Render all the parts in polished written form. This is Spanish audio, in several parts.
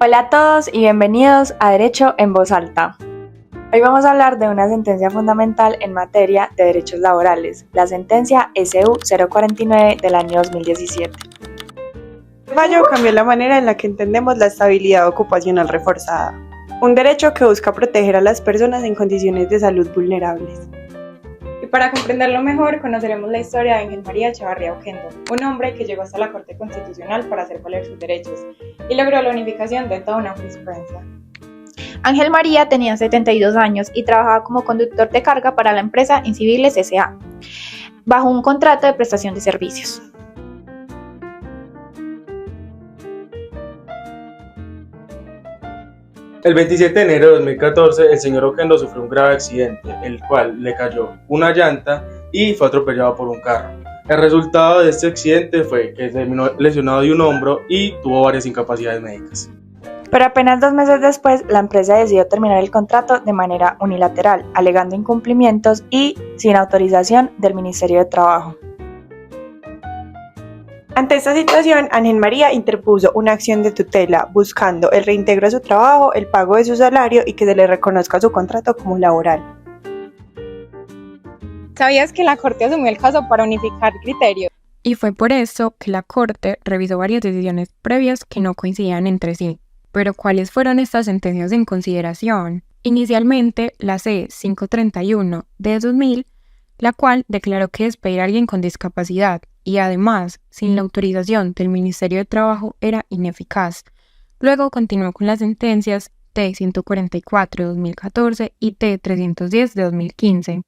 Hola a todos y bienvenidos a Derecho en Voz Alta. Hoy vamos a hablar de una sentencia fundamental en materia de derechos laborales, la sentencia SU 049 del año 2017. El fallo cambió la manera en la que entendemos la estabilidad ocupacional reforzada, un derecho que busca proteger a las personas en condiciones de salud vulnerables. Y para comprenderlo mejor, conoceremos la historia de Ángel María Echevarría Oquendo, un hombre que llegó hasta la Corte Constitucional para hacer valer sus derechos y logró la unificación de toda una jurisprudencia. Ángel María tenía 72 años y trabajaba como conductor de carga para la empresa Inciviles S.A., bajo un contrato de prestación de servicios. El 27 de enero de 2014, el señor Oquendo sufrió un grave accidente, el cual le cayó una llanta y fue atropellado por un carro. El resultado de este accidente fue que terminó lesionado de un hombro y tuvo varias incapacidades médicas. Pero apenas 2 meses después, la empresa decidió terminar el contrato de manera unilateral, alegando incumplimientos y sin autorización del Ministerio de Trabajo. Ante esta situación, Ángel María interpuso una acción de tutela buscando el reintegro a su trabajo, el pago de su salario y que se le reconozca su contrato como laboral. ¿Sabías que la Corte asumió el caso para unificar criterios? Y fue por eso que la Corte revisó varias decisiones previas que no coincidían entre sí. Pero ¿cuáles fueron estas sentencias en consideración? Inicialmente, la C-531 de 2000, la cual declaró que despedir a alguien con discapacidad y además sin la autorización del Ministerio de Trabajo era ineficaz. Luego continuó con las sentencias T-144 de 2014 y T-310 de 2015,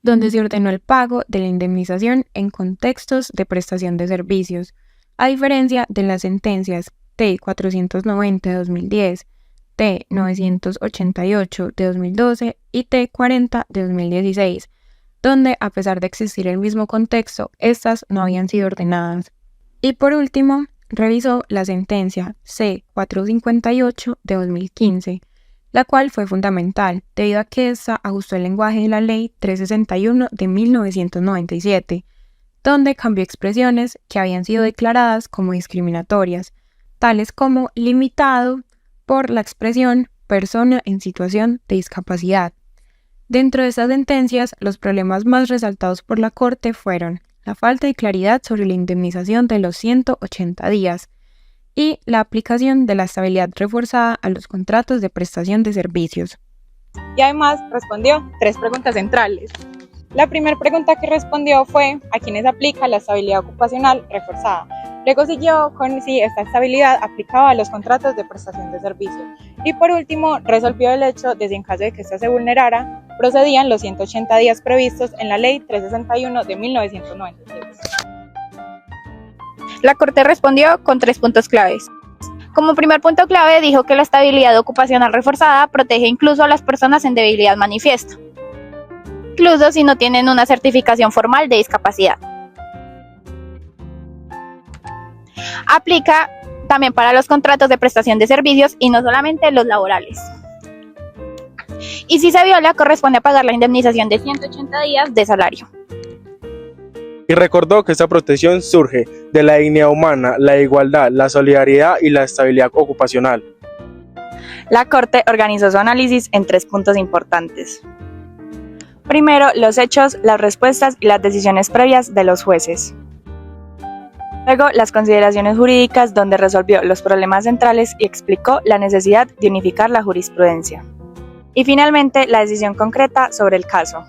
donde se ordenó el pago de la indemnización en contextos de prestación de servicios, a diferencia de las sentencias T-490 de 2010, T-988 de 2012 y T-40 de 2016, donde, a pesar de existir el mismo contexto, estas no habían sido ordenadas. Y por último, revisó la sentencia C-458 de 2015, la cual fue fundamental, debido a que esta ajustó el lenguaje de la Ley 361 de 1997, donde cambió expresiones que habían sido declaradas como discriminatorias, tales como limitado por la expresión persona en situación de discapacidad. Dentro de estas sentencias, los problemas más resaltados por la Corte fueron la falta de claridad sobre la indemnización de los 180 días y la aplicación de la estabilidad reforzada a los contratos de prestación de servicios. Y además respondió 3 preguntas centrales. La primera pregunta que respondió fue ¿a quiénes aplica la estabilidad ocupacional reforzada? Luego siguió con si esta estabilidad aplicaba a los contratos de prestación de servicios. Y por último, resolvió el hecho de si en caso de que ésta se vulnerara, procedían los 180 días previstos en la Ley 361 de 1996. La Corte respondió con 3 puntos claves. Como primer punto clave, dijo que la estabilidad ocupacional reforzada protege incluso a las personas en debilidad manifiesta, incluso si no tienen una certificación formal de discapacidad. Aplica también para los contratos de prestación de servicios y no solamente los laborales. Y si se viola, corresponde a pagar la indemnización de 180 días de salario. Y recordó que esta protección surge de la dignidad humana, la igualdad, la solidaridad y la estabilidad ocupacional. La Corte organizó su análisis en 3 puntos importantes. Primero, los hechos, las respuestas y las decisiones previas de los jueces. Luego, las consideraciones jurídicas, donde resolvió los problemas centrales y explicó la necesidad de unificar la jurisprudencia. Y finalmente, la decisión concreta sobre el caso.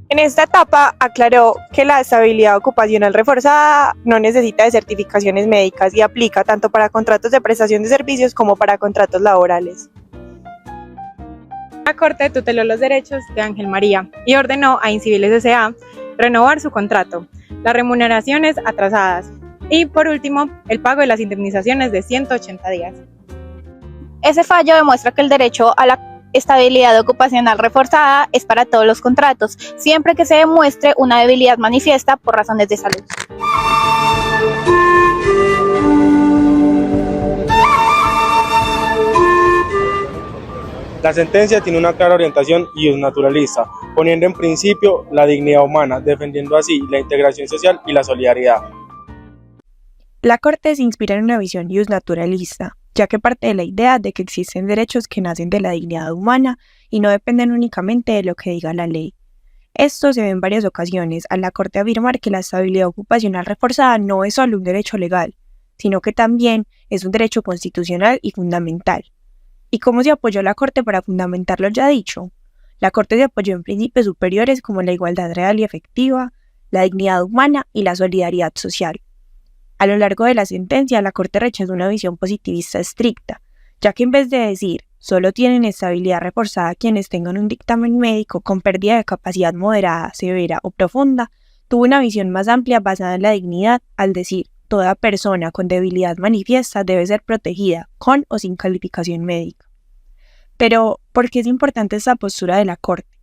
En esta etapa aclaró que la estabilidad ocupacional reforzada no necesita de certificaciones médicas y aplica tanto para contratos de prestación de servicios como para contratos laborales. La Corte tuteló los derechos de Ángel María y ordenó a Inciviles S.A. renovar su contrato, las remuneraciones atrasadas y, por último, el pago de las indemnizaciones de 180 días. Ese fallo demuestra que el derecho a la estabilidad ocupacional reforzada es para todos los contratos, siempre que se demuestre una debilidad manifiesta por razones de salud. La sentencia tiene una clara orientación y es naturalista, poniendo en principio la dignidad humana, defendiendo así la integración social y la solidaridad. La Corte se inspira en una visión naturalista, ya que parte de la idea de que existen derechos que nacen de la dignidad humana y no dependen únicamente de lo que diga la ley. Esto se ve en varias ocasiones al la Corte afirmar que la estabilidad ocupacional reforzada no es solo un derecho legal, sino que también es un derecho constitucional y fundamental. ¿Y cómo se apoyó la Corte para fundamentar lo ya dicho? La Corte se apoyó en principios superiores como la igualdad real y efectiva, la dignidad humana y la solidaridad social. A lo largo de la sentencia, la Corte rechazó una visión positivista estricta, ya que en vez de decir solo tienen estabilidad reforzada quienes tengan un dictamen médico con pérdida de capacidad moderada, severa o profunda, tuvo una visión más amplia basada en la dignidad al decir toda persona con debilidad manifiesta debe ser protegida con o sin calificación médica. Pero, ¿por qué es importante esta postura de la Corte?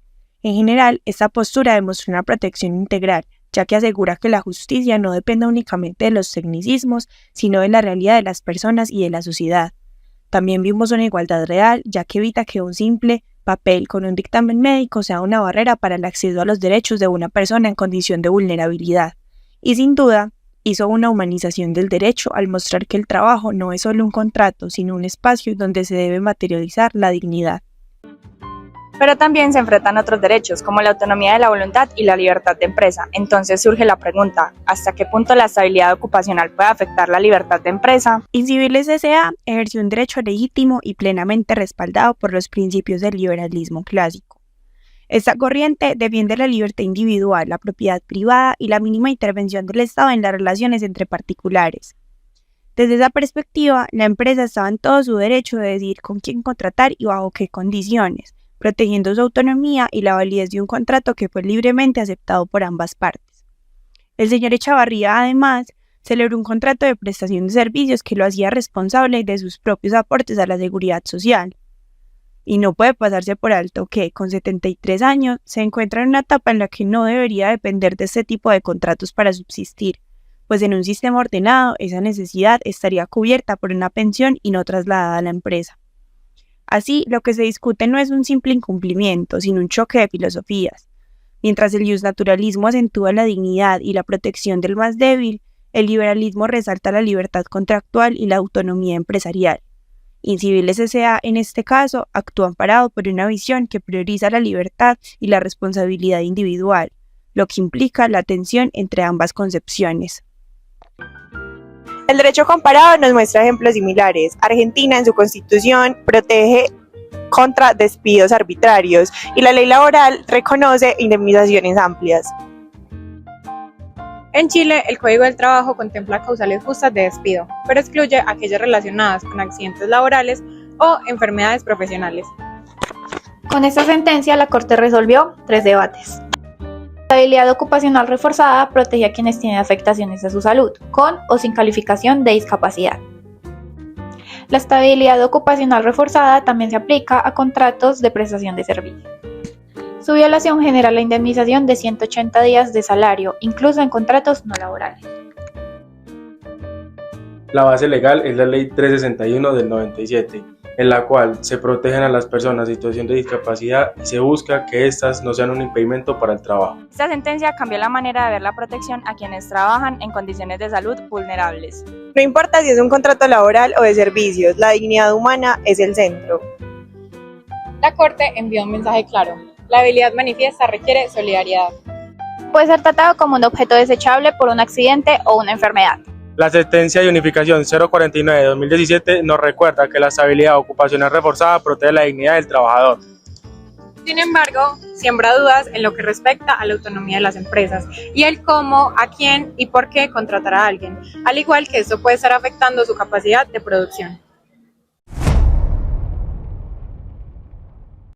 En general, esta postura demuestra una protección integral, ya que asegura que la justicia no depende únicamente de los tecnicismos, sino de la realidad de las personas y de la sociedad. También vimos una igualdad real, ya que evita que un simple papel con un dictamen médico sea una barrera para el acceso a los derechos de una persona en condición de vulnerabilidad. Y sin duda, hizo una humanización del derecho al mostrar que el trabajo no es solo un contrato, sino un espacio donde se debe materializar la dignidad. Pero también se enfrentan otros derechos, como la autonomía de la voluntad y la libertad de empresa. Entonces surge la pregunta, ¿hasta qué punto la estabilidad ocupacional puede afectar la libertad de empresa? Inciviles S.A. ejerció un derecho legítimo y plenamente respaldado por los principios del liberalismo clásico. Esta corriente defiende la libertad individual, la propiedad privada y la mínima intervención del Estado en las relaciones entre particulares. Desde esa perspectiva, la empresa estaba en todo su derecho de decidir con quién contratar y bajo qué condiciones, protegiendo su autonomía y la validez de un contrato que fue libremente aceptado por ambas partes. El señor Echavarría, además, celebró un contrato de prestación de servicios que lo hacía responsable de sus propios aportes a la seguridad social. Y no puede pasarse por alto que, con 73 años, se encuentra en una etapa en la que no debería depender de este tipo de contratos para subsistir, pues en un sistema ordenado esa necesidad estaría cubierta por una pensión y no trasladada a la empresa. Así, lo que se discute no es un simple incumplimiento, sino un choque de filosofías. Mientras el justnaturalismo acentúa la dignidad y la protección del más débil, el liberalismo resalta la libertad contractual y la autonomía empresarial. Inciviles S.A. en este caso actúa amparado por una visión que prioriza la libertad y la responsabilidad individual, lo que implica la tensión entre ambas concepciones. El derecho comparado nos muestra ejemplos similares. Argentina, en su constitución, protege contra despidos arbitrarios y la ley laboral reconoce indemnizaciones amplias. En Chile, el Código del Trabajo contempla causales justas de despido, pero excluye aquellas relacionadas con accidentes laborales o enfermedades profesionales. Con esta sentencia, la Corte resolvió 3 debates. La estabilidad ocupacional reforzada protege a quienes tienen afectaciones a su salud, con o sin calificación de discapacidad. La estabilidad ocupacional reforzada también se aplica a contratos de prestación de servicios. Su violación genera la indemnización de 180 días de salario, incluso en contratos no laborales. La base legal es la Ley 361 del 97, en la cual se protegen a las personas en situación de discapacidad y se busca que éstas no sean un impedimento para el trabajo. Esta sentencia cambió la manera de ver la protección a quienes trabajan en condiciones de salud vulnerables. No importa si es un contrato laboral o de servicios, la dignidad humana es el centro. La Corte envió un mensaje claro: la habilidad manifiesta requiere solidaridad. Puede ser tratado como un objeto desechable por un accidente o una enfermedad. La sentencia de unificación 049 de 2017 nos recuerda que la estabilidad ocupacional reforzada protege la dignidad del trabajador. Sin embargo, siembra dudas en lo que respecta a la autonomía de las empresas y el cómo, a quién y por qué contratar a alguien, al igual que esto puede estar afectando su capacidad de producción.